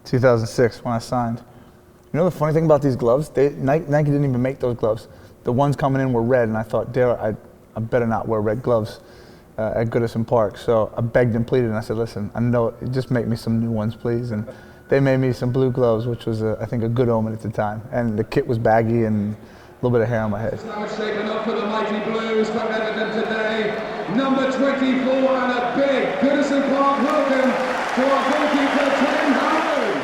2006 when I signed. You know the funny thing about these gloves? Nike didn't even make those gloves. The ones coming in were red, and I thought, Dale, I better not wear red gloves at Goodison Park. So I begged and pleaded, and I said, listen, I know, just make me some new ones, please. And they made me some blue gloves, which was, I think, a good omen at the time. And the kit was baggy and a little bit of hair on my head. Now shaken up for the mighty Blues for Everton today. Number 24 and a big Goodison Park welcome to our goalkeeper, Tim Howard.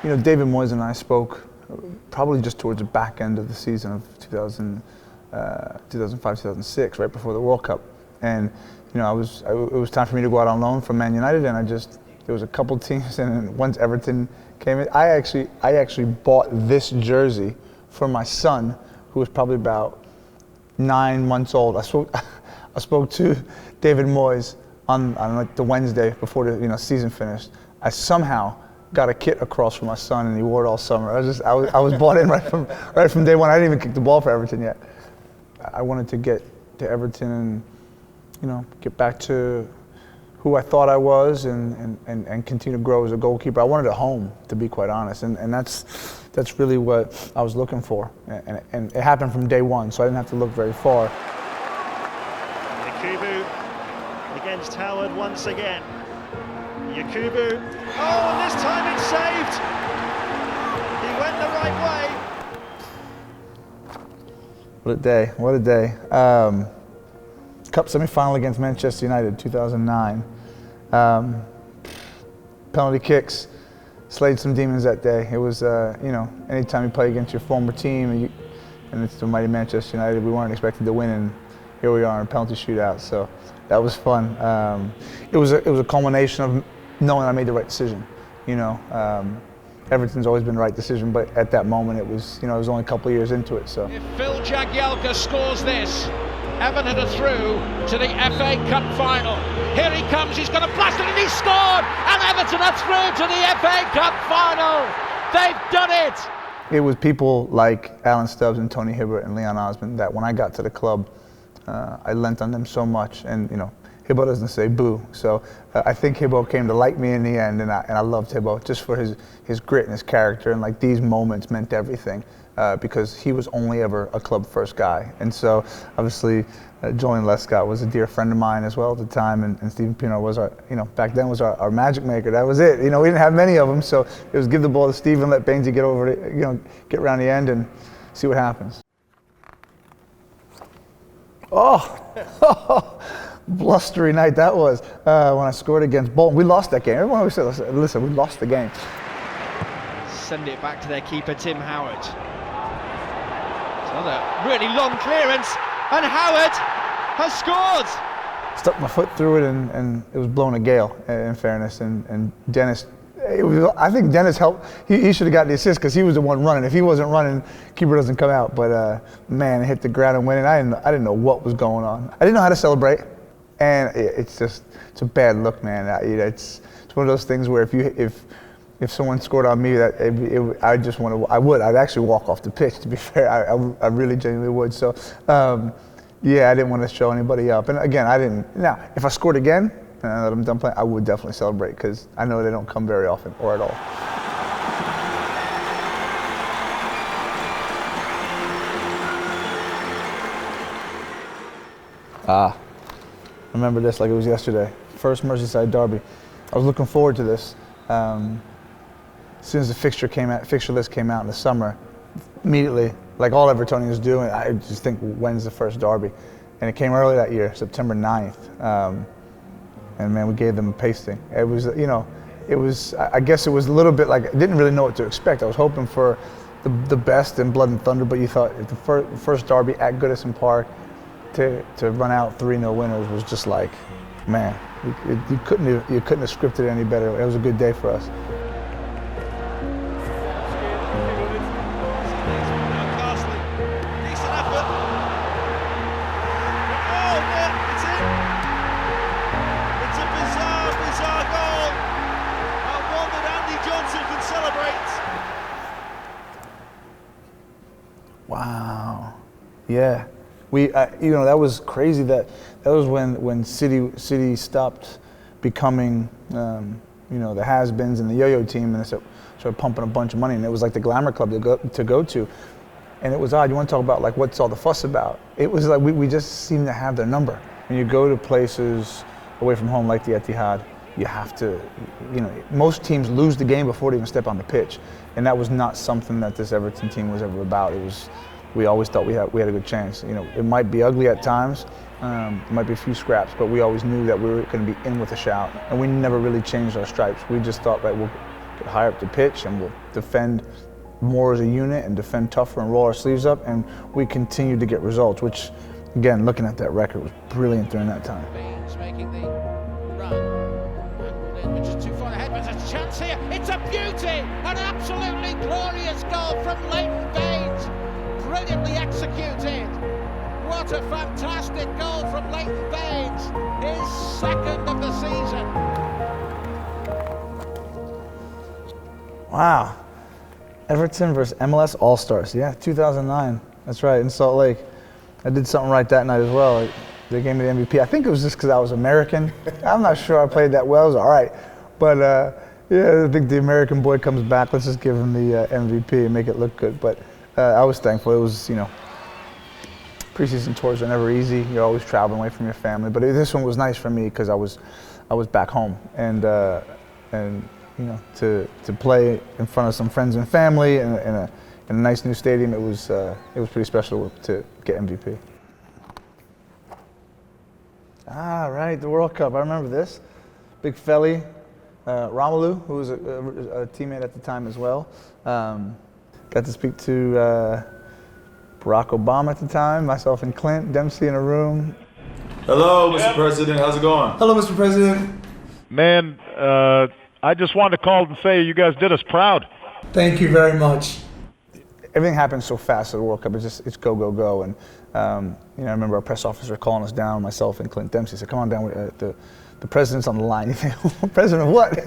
You know, David Moyes and I spoke probably just towards the back end of the season of 2005, 2006, right before the World Cup. And, you know, it was time for me to go out on loan from Man United, and there was a couple teams, and once Everton came in, I actually bought this jersey for my son, who was probably about 9 months old. I spoke to David Moyes on like the Wednesday before the season finished. I somehow got a kit across for my son, and he wore it all summer. I was bought in right from day one. I didn't even kick the ball for Everton yet. I wanted to get to Everton and, you know, get back to who I thought I was and continue to grow as a goalkeeper. I wanted a home, to be quite honest, and that's really what I was looking for. And it happened from day one, so I didn't have to look very far. Yakubu against Howard once again. Yakubu, oh, and this time it's saved. He went the right way. What a day, what a day. Cup semi-final against Manchester United, 2009. Penalty kicks, slayed some demons that day. It was, you know, anytime you play against your former team, and it's the mighty Manchester United, we weren't expected to win, and here we are in a penalty shootout, so that was fun. It was a culmination of knowing I made the right decision. You know, Everton's always been the right decision, but at that moment it was, you know, it was only a couple of years into it. So if Phil Jagielka scores this, Everton are through to the FA Cup final. Here he comes, he's going to blast it, and he's scored! And Everton are through to the FA Cup final! They've done it! It was people like Alan Stubbs and Tony Hibbert and Leon Osmond that when I got to the club, I lent on them so much, and you know, Hibbo doesn't say boo, so I think Hibbo came to like me in the end, and I loved Hibbo just for his grit and his character, and like these moments meant everything because he was only ever a club first guy, and so obviously Julian Lescott was a dear friend of mine as well at the time, and Stephen Pienaar was our, you know, back then was our magic maker. That was it. You know, we didn't have many of them, so it was give the ball to Stephen, let Bainesy get over it, you know, get around the end and see what happens. Oh, blustery night that was when I scored against Bolton. We lost that game. Everyone always says, listen, we lost the game. Send it back to their keeper, Tim Howard. It's another really long clearance, and Howard has scored. Stuck my foot through it, and it was blowing a gale, in fairness, and Dennis, I think Dennis helped. He should have got the assist because he was the one running. If he wasn't running, keeper doesn't come out. But man, it hit the ground and went in. I didn't know what was going on. I didn't know how to celebrate, and it's a bad look, man. It's one of those things where if someone scored on me, I'd actually walk off the pitch. To be fair, I really genuinely would. So yeah, I didn't want to show anybody up. And again, I didn't. Now, if I scored again, now that I'm done playing, I would definitely celebrate because I know they don't come very often or at all. I remember this like it was yesterday. First Merseyside derby. I was looking forward to this. As soon as the fixture list came out in the summer, immediately, like all Evertonians do, and I just think, when's the first derby? And it came early that year, September 9th. And man, we gave them a pasting. It was, you know, I guess it was a little bit like, I didn't really know what to expect. I was hoping for the best in Blood and Thunder, but you thought the first derby at Goodison Park to run out 3-0 winners was just like, man, you couldn't have scripted it any better. It was a good day for us. Wow, yeah, you know, that was crazy. That was when City stopped becoming, you the has-beens and the yo-yo team, and they started pumping a bunch of money, and it was like the glamour club to go to. And it was odd. You want to talk about like what's all the fuss about? It was like we just seemed to have their number. When you go to places away from home like the Etihad, you have to, most teams lose the game before they even step on the pitch, and that was not something that this Everton team was ever about. We always thought we had a good chance. It might be ugly at times, it might be a few scraps, but we always knew that we were going to be in with a shout, and we never really changed our stripes. We just thought, right, we'll get higher up the pitch and we'll defend more as a unit and defend tougher and roll our sleeves up, and we continued to get results, which, again, looking at that record, was brilliant during that time. Baines making the run, which is too far ahead, but there's a chance here. It's a beauty, an absolutely glorious goal from Leighton Baines, brilliantly executed. What a fantastic goal from Leighton Baines, his second of the season. Wow. Everton versus MLS All-Stars. Yeah, 2009. That's right, in Salt Lake. I did something right that night as well. They gave me the MVP. I think it was just because I was American. I'm not sure I played that well. It was all right. But, yeah, I think the American boy comes back. Let's just give him the MVP and make it look good. But I was thankful. It was, preseason tours are never easy. You're always traveling away from your family. But this one was nice for me because I was back home. And to play in front of some friends and family in a nice new stadium, it was pretty special to get MVP. Ah, right, the World Cup. I remember this. Big Felly, Romelu, who was a teammate at the time as well. Got to speak to Barack Obama at the time, myself and Clint Dempsey in a room. Hello, Mr. President. How's it going? Hello, Mr. President. Man, I just wanted to call and say you guys did us proud. Thank you very much. Everything happens so fast at the World Cup. It's go, go, go. And I remember our press officer calling us down, myself and Clint Dempsey. Said, "Come on down. The president's on the line." You think, "President of what?"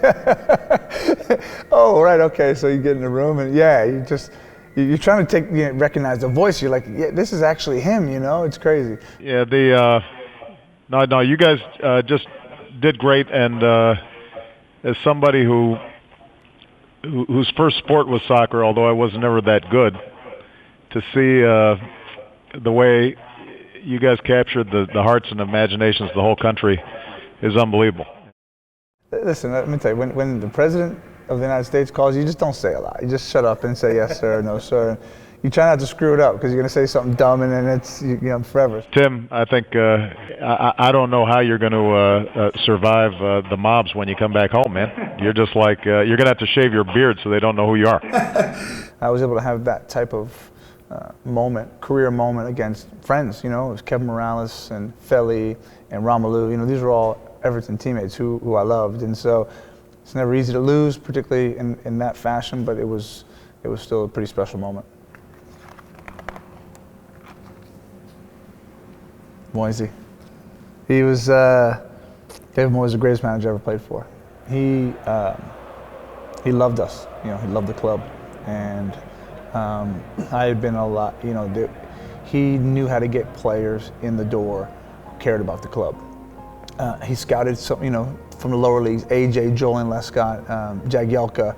Oh, right, okay. So you get in the room, and yeah, you're trying to recognize the voice. You're like, yeah, this is actually him. It's crazy. Yeah, no, you guys just did great, and as somebody whose first sport was soccer, although I was never that good, to see the way you guys captured the hearts and imaginations of the whole country is unbelievable. Listen, let me tell you, when the President of the United States calls you, just don't say a lot. You just shut up and say yes, sir, no, sir. You try not to screw it up because you're going to say something dumb and then it's forever. Tim, I think I don't know how you're going to survive the mobs when you come back home, man. You're just like you're going to have to shave your beard so they don't know who you are. I was able to have that type of career moment against friends. It was Kevin Morales and Felly and Romelu. These were all Everton teammates who I loved, and so it's never easy to lose, particularly in that fashion. But it was still a pretty special moment. Moisey. He was David Moyes, the greatest manager I ever played for. He loved us. He loved the club, and I had been a lot. He knew how to get players in the door who cared about the club. He scouted some, from the lower leagues, AJ, Joel Lescott, Jagielka,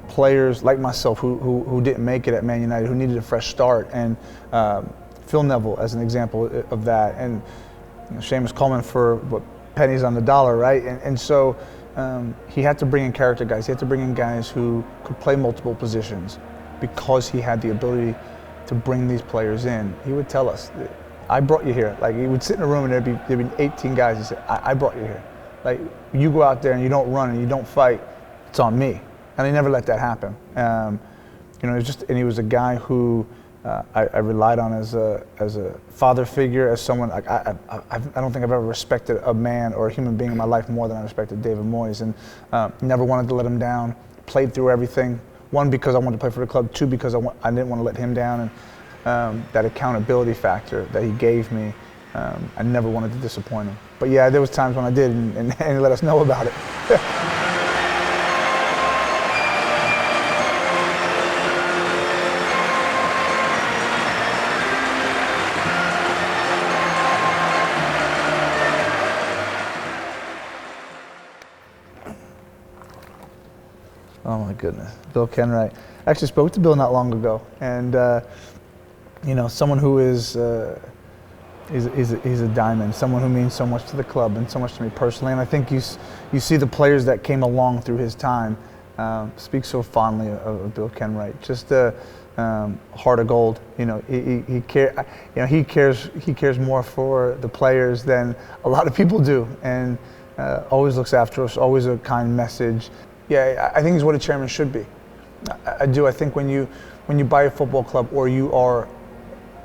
players like myself who didn't make it at Man United, who needed a fresh start, and Phil Neville as an example of that, and Seamus Coleman for pennies on the dollar, right? And so he had to bring in character guys. He had to bring in guys who could play multiple positions because he had the ability to bring these players in. He would tell us, "I brought you here." Like, he would sit in a room and there'd be 18 guys. He said, I brought you here. Like, you go out there and you don't run and you don't fight, it's on me. And he never let that happen. And he was a guy who I relied on as a father figure, as someone. Like, I don't think I've ever respected a man or a human being in my life more than I respected David Moyes, and never wanted to let him down. Played through everything. One, because I wanted to play for the club. Two, because I didn't want to let him down, and that accountability factor that he gave me, I never wanted to disappoint him. But yeah, there was times when I did, and he let us know about it. Oh my goodness, Bill Kenwright. I actually spoke to Bill not long ago, and you know, someone who is a diamond, someone who means so much to the club and so much to me personally. And I think you see the players that came along through his time speak so fondly of Bill Kenwright. Just a heart of gold. You know, he cares more for the players than a lot of people do, and always looks after us. Always a kind message. Yeah, I think he's what a chairman should be. I do. I think when you buy a football club or you are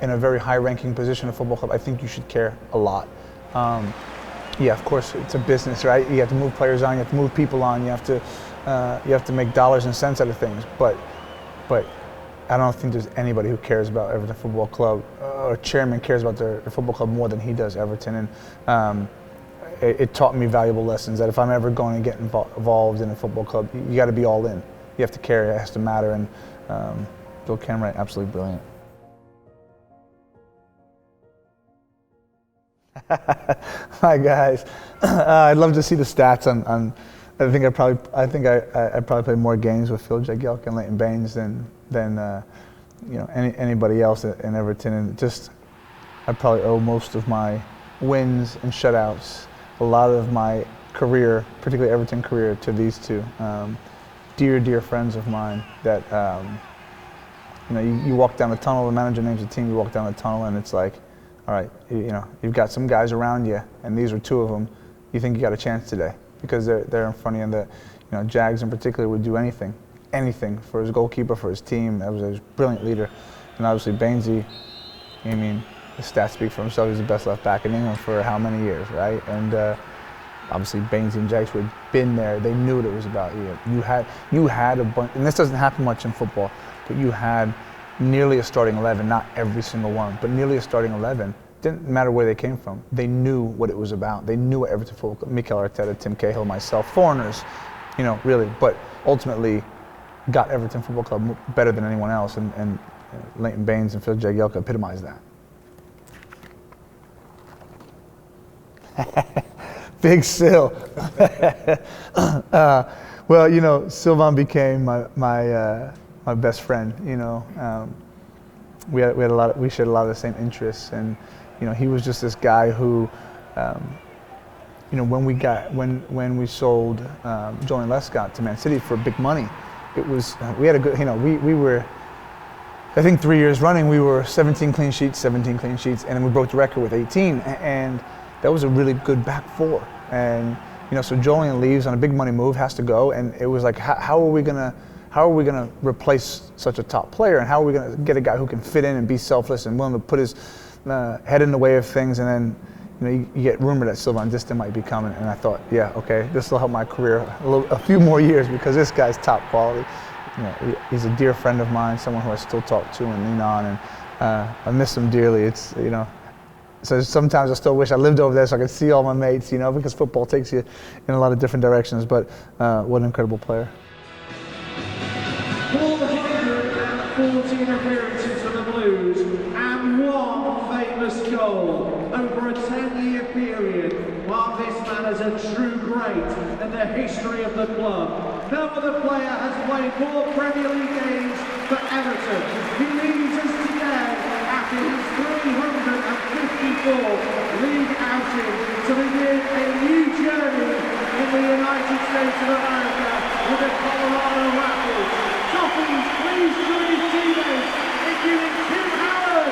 in a very high-ranking position in a football club, I think you should care a lot. Yeah, of course, it's a business, right? You have to move players on, you have to move people on, you have to make dollars and cents out of things. But I don't think there's anybody who cares about Everton Football Club, or chairman cares about their football club more than he does, Everton. And it taught me valuable lessons that if I'm ever going to get involved in a football club, you got to be all in. You have to care. It has to matter. And Bill Kenwright, absolutely brilliant. Hi guys, I'd love to see the stats on. I think I probably played more games with Phil Jagielka and Leighton Baines than you know, anybody else in Everton, and just I probably owe most of my wins and shutouts, a lot of my career, particularly Everton career, to these two dear friends of mine. That you know, you walk down the tunnel, the manager names the team, you walk down the tunnel, and it's like, all right, you know, you've got some guys around you, and these are two of them. You think you got a chance today because they're in front of you. And you know, Jags in particular would do anything for his goalkeeper, for his team. That was a brilliant leader. And obviously Bainesy, I mean, the stats speak for himself. He's the best left back in England for how many years, right? And obviously Bainesy and Jags who had been there, they knew what it was about. You had a bunch, and this doesn't happen much in football, but you had nearly a starting 11, not every single one, but nearly a starting 11. Didn't matter where they came from. They knew what it was about. They knew what Everton Football Club, Mikel Arteta, Tim Cahill, myself, foreigners, you know, really, but ultimately got Everton Football Club better than anyone else, and Leighton Baines and Phil Jagielka epitomized that. Big Sil. Well, you know, Sylvain became my best friend. You know, we shared a lot of the same interests, and you know, he was just this guy who, you know, when we sold Julian Lescott to Man City for big money, it was we had a good, you know, we were, I think 3 years running we were 17 clean sheets, and then we broke the record with 18, and that was a really good back four. And you know, so Julian leaves on a big money move, has to go, and it was like, how are we gonna replace such a top player, and how are we gonna get a guy who can fit in and be selfless and willing to put his head in the way of things? And then you know, you get rumored that Sylvain Distin might be coming, and I thought, yeah, okay, this will help my career a few more years, because this guy's top quality. You know, he's a dear friend of mine, someone who I still talk to and lean on, and I miss him dearly. It's, you know, so sometimes I still wish I lived over there so I could see all my mates, you know, because football takes you in a lot of different directions. But what an incredible player. 414 appearances for the Blues and one famous goal over a 10-year period. Mark this man as a true great in the history of the club. No other player has played more Premier League games for Everton. He leaves us today after his 354th league outing to begin a new journey in the United States of America with the Colorado Rapids. Toffees, please join his teammates in giving Tim Howard a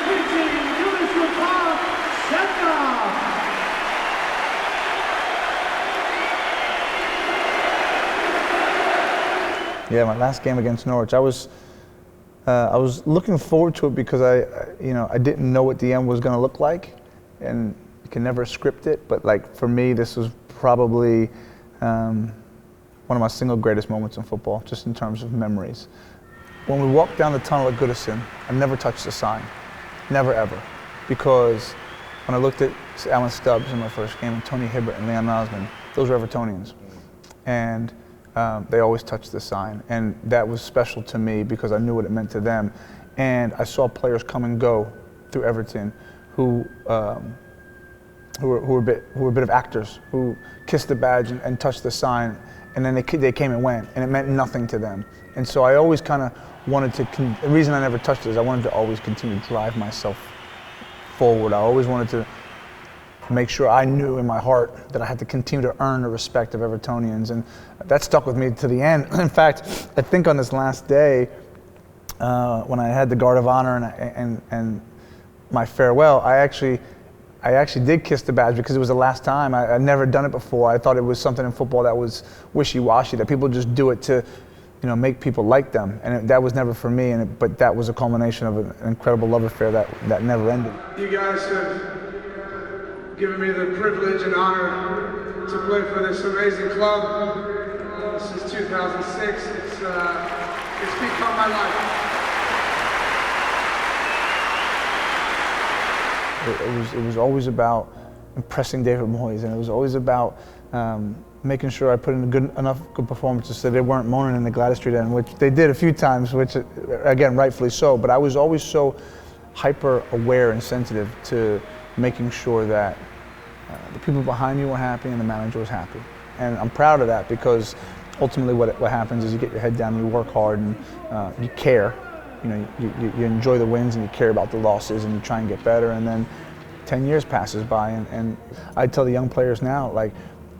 fitting Goodison Park send-off. Yeah, my last game against Norwich, I was looking forward to it because I didn't know what the end was going to look like, and you can never script it. But like for me, this was probably one of my single greatest moments in football, just in terms of memories. When we walked down the tunnel at Goodison, I never touched the sign, never ever, because when I looked at Alan Stubbs in my first game, and Tony Hibbert and Leon Osmond, those were Evertonians, and they always touched the sign, and that was special to me because I knew what it meant to them. And I saw players come and go through Everton who were a bit of actors, who kissed the badge and touched the sign, and then they came and went, and it meant nothing to them. And so I always kind of wanted to, the reason I never touched it is I wanted to always continue to drive myself forward. I always wanted to make sure I knew in my heart that I had to continue to earn the respect of Evertonians, and that stuck with me to the end. In fact, I think on this last day, when I had the Guard of Honor and my farewell, I actually did kiss the badge because it was the last time. I'd never done it before. I thought it was something in football that was wishy-washy, that people just do it to, make people like them, and that was never for me. But that was a culmination of an incredible love affair that never ended. You guys have given me the privilege and honor to play for this amazing club. This is 2006. It's become my life. It was always about impressing David Moyes, and it was always about making sure I put in enough good performances so they weren't moaning in the Gladys Street end, which they did a few times, which again, rightfully so. But I was always so hyper aware and sensitive to making sure that the people behind me were happy and the manager was happy. And I'm proud of that, because ultimately what happens is you get your head down and you work hard and you care. You enjoy the wins and you care about the losses and you try and get better, and then 10 years passes by, and I tell the young players now, like,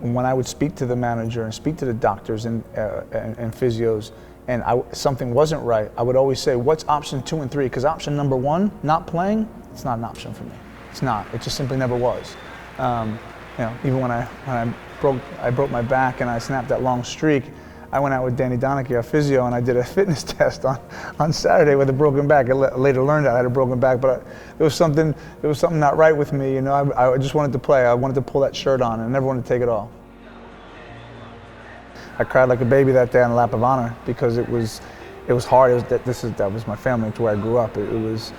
when I would speak to the manager and speak to the doctors and physios, and something wasn't right, I would always say, what's option 2 and 3? Because option number 1, not playing, it's not an option for me. It's not. It just simply never was. Even when I broke my back and I snapped that long streak, I went out with Danny Donachie, our physio, and I did a fitness test on Saturday with a broken back. I later learned that I had a broken back, but there was something not right with me. I just wanted to play. I wanted to pull that shirt on, and I never wanted to take it off. I cried like a baby that day on the lap of honor, because it was hard. That was my family. It's where I grew up. It was,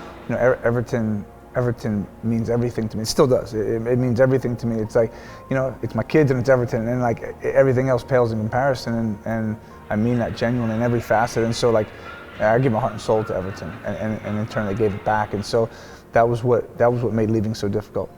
Everton means everything to me. It still does. It means everything to me. It's like, it's my kids and it's Everton, and like everything else pales in comparison. And I mean that genuinely in every facet. And so, like, I give my heart and soul to Everton, and in turn they gave it back. And so that was what made leaving so difficult.